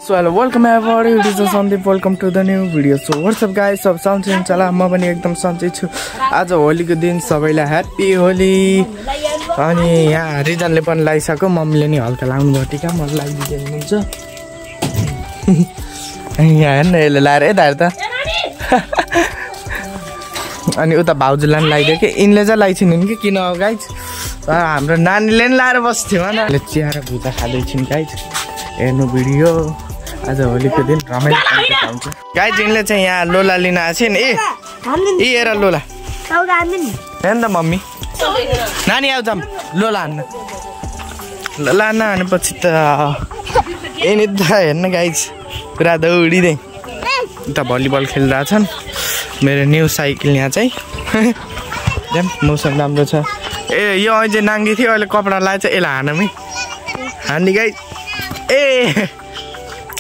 So hello, welcome everybody. It is Sandeep. Welcome to the new video. So what's up guys? सब सन्चै हुन्छ होला म पनि एकदम सन्चै छु। आज होलीको दिन सबैलाई ह्यापी होली। अनि यहाँ रिजनले पनि लाइसक्यो मम्मीले नि हल्का लाउनु भयो टिका म लाइदिए हुन्छ। यहाँ हेर्न यसले लाएर यता हेर त। अनि उता भाउजूलाई पनि लाइदियो कि इनले चाहिँ लाइछिन् कि किन हो गाइज हाम्रो नानीले नि लाएर बस्थ्यो होइन चिया र भुजा खाँदैछिन् गाइज हेर्नु भिडियो आज होलीको दिन रमाइलो हुन्छ गाइज इनले चाहिँ यहाँ लोला लिन आएको छ नि ए हेर लोला हेर्नु त मम्मी नानी आऊ जाम लोला हान्न लोला हान्न हानेपछि त यिनी त हेर्न गाइज पुरा दौडिँदै उता भलिबल खेलिरहेछन् मेरो न्यू साइकल यहाँ चाहिँ मौसम राम्रो छ ए यो अहिले नाङ्गी थियो अहिले कपडा लगाएछ यसलाई हानमै हान्ने गाई ए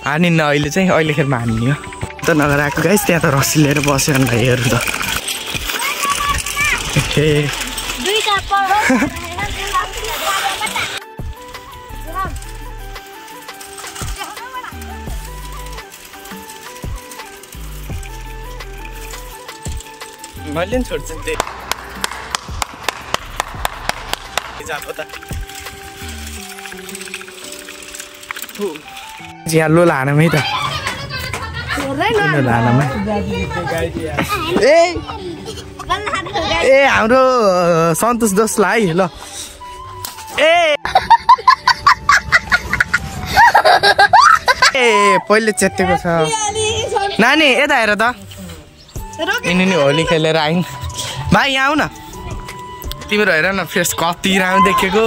हानि न अहिले चाहिँ अहिलेखेरमा हान्ने हो त नगर आएको गाइस त्यहाँ त रस्सी लिएर बस्यो अन्त हेर्नु त मैले पनि छोड्छु नि यहाँ लोला हानमै त ए हाम्रो सन्तोष दोषलाई है ल ए पहिले चेतेको छ नानी यता हेर त यिनी नि होली खेलेर आइन् भाइ यहाँ आऊ न तिम्रो हेर न फेस कति राम्रो देखेको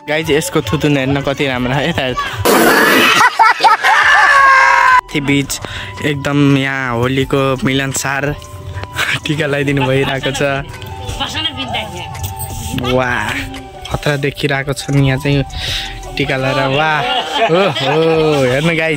गाई चाहिँ यसको थुतुन हेर्न कति राम्रो यता बिच एकदम यहाँ होलीको मिलनसार टिका लगाइदिनु भइरहेको छ वाह खतरा देखिरहेको छ नि यहाँ चाहिँ टिका लगाएर वाह हो हेर्नु गाई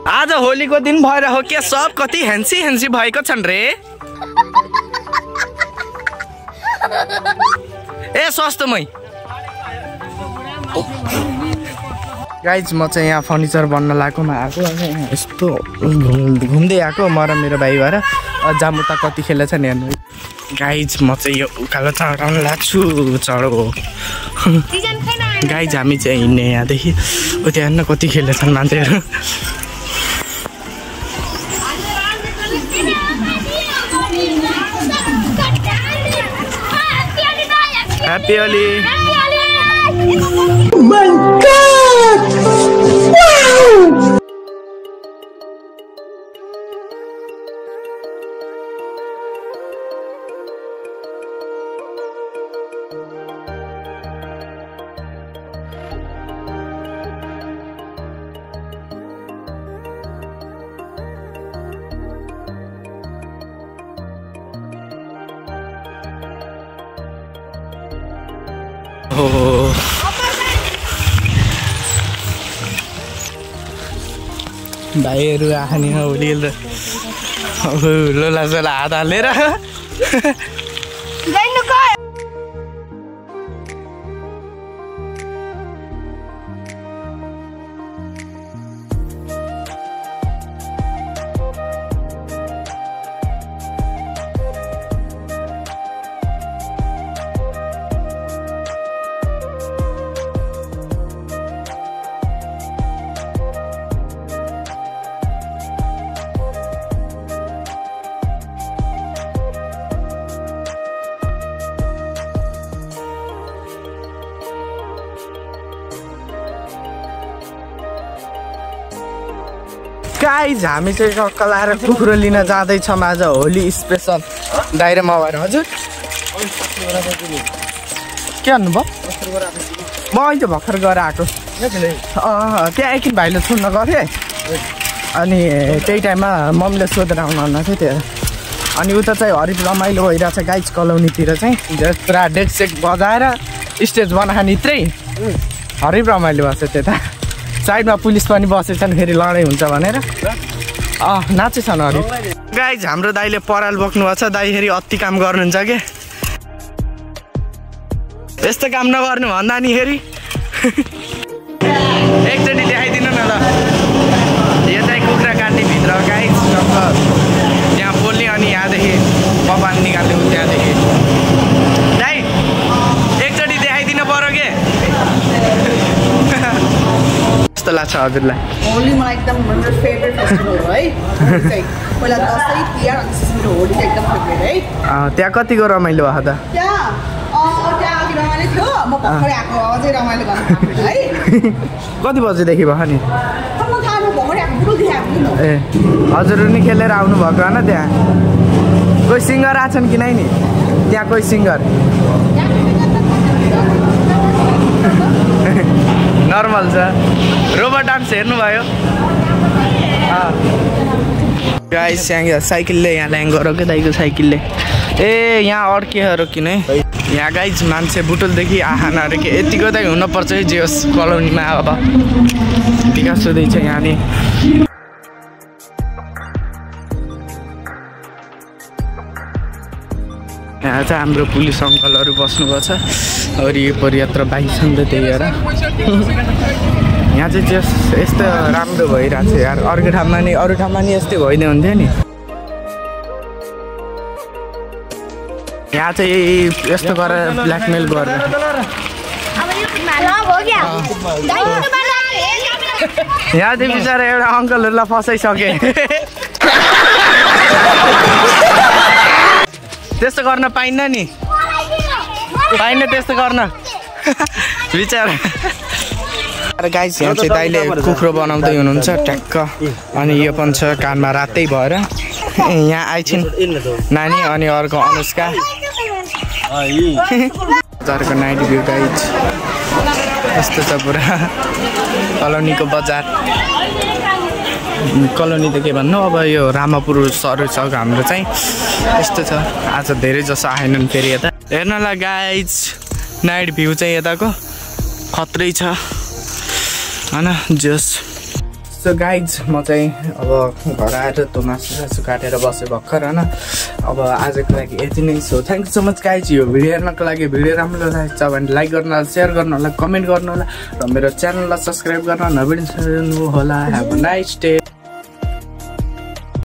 आज होलीको दिन भएर हो के सब कति हेन्सी भएको छन् रे ए सस्तोमै गाइज म चाहिँ यहाँ फर्निचर बन्न लागेकोमा आएको यस्तो घुम्दै आएको म र मेरो भाइ भएर जामुता कति खेलेछ नि हेर्नु गाइज म चाहिँ यो उकालो चढाउन लाग्छु चढो गाइज हामी चाहिँ हिँड्ने यहाँदेखि उता हेर्न कति खेलेछन् मान्छेहरू Happy Holi! Oh my God! Wow! भाइहरू आनी होली लोला सोला हात हालेर गाइज हामी चाहिँ कलाएर कुखुरो लिन जाँदैछौँ आज होली स्पेसल दाइरेमा भएर हजुर के भन्नुभयो म अहिले भर्खर गएर आएको त्यहाँ एकछिन भाइले सुन्न गर्थेँ अनि त्यही टाइममा मम्मीले सोधेर आउनु थियो त्यो अनि उता चाहिँ हरिप रमाइलो भइरहेछ गाइज कलोनीतिर चाहिँ पुरा डेक सेक बजाएर स्टेज बनाएको नित्रै हरिप रमाइलो भएको छ त्यता साइडमा पुलिस पनि बसेछन् फेरि लडाइँ हुन्छ भनेर नाचेछ न अरे गाइज हाम्रो दाइले पराल बोक्नु भएको छ दाइ फेरि अति काम गर्नुहुन्छ के यस्तो काम नगर्नु भन्दा नि फेरि एकचोटि देखाइदिनु न ल यतै कुखुरा काट्ने भित्र गाइज त्यहाँ बोल्ने अनि यहाँदेखि बबान निकाल्ने त्यहाँदेखि दाइ एकचोटि देखाइदिनु पर्यो के कस्तो लाग्छ हजुरलाई होली मलाई एकदम मेरो फेभरेट फेस्टिभल हो है पहिला दसैँ तिहार अनि मेरो होली चाहिँ एकदम फेभरेट है त्यहाँ कतिको रमाइलो भयो त त्यहाँ अघि रमाइलो थियो म भर्खरै आएको अझै रमाइलो गर्नु है कति बजेदेखि भयो नि म थाहा म भर्खरै आएको बुढोदेखि आएको ए हजुरहरू नि खेलेर आउनु भएको होइन त्यहाँ कोही सिङ्गर आछन् कि नै नि त्यहाँ कोही सिङ्गर नर्मल छ रोबोट डान्स हेर्नुभयो गाइस यहाँ साइकलले यहाँ ल्याङ गर के दाइको साइकलले ए यहाँ अड्केहरू किन यहाँ गाइज मान्छे बुटोलदेखि आहान अरे के यतिको त हुनुपर्छ है जे होस् कलोनीमा अब विकास हुँदैछ यहाँ नि यहाँ चाहिँ हाम्रो पुलिस अङ्कलहरू बस्नुभएको छ वरिपरि यत्र बाइक छन् त त्यही भएर यहाँ चाहिँ यस्तो राम्रो भइरहेको छ यार अर्को ठाउँमा नि अरू ठाउँमा नि यस्तै भइदियो हुन्थ्यो नि यहाँ चाहिँ यस्तो गरेर ब्ल्याकमेल गरेर यहाँ चाहिँ बिचरा एउटा अङ्कलहरूलाई फसाइसके त्यस्तो गर्न पाइन्न नि पाइन्न त्यस्तो गर्न बिचरा गाइस यहाँ चाहिँ दाइले कुखुरो बनाउँदै हुनुहुन्छ ट्याक्क अनि यो पनि छ कानमा रातै भएर यहाँ आइछन् नानी अनि अर्को अनुष्का बजारको नाइट भ्यू गाइज यस्तो छ पुरा कलोनीको बजार कलोनी त के भन्नु अब यो रामापुर सर छ हाम्रो चाहिँ यस्तो छ आज धेरै जसो आएनन् फेरि यता हेर्नलाई गाइज नाइट भ्यू चाहिँ यताको खत्रै छ होइन जस सो गाइज म चाहिँ अब घर आएर त्यो मासु काटेर बसेँ भर्खर होइन अब आजको लागि यति नै so thank you so much guys यो भिडियो हेर्नको लागि भिडियो राम्रो लाग्छ भने लाइक गर्नु होला सेयर गर्नु होला कमेन्ट गर्नु होला र मेरो च्यानललाई सब्सक्राइब गर्न नबिर्सनु होला ह्याभ अ नाइस डे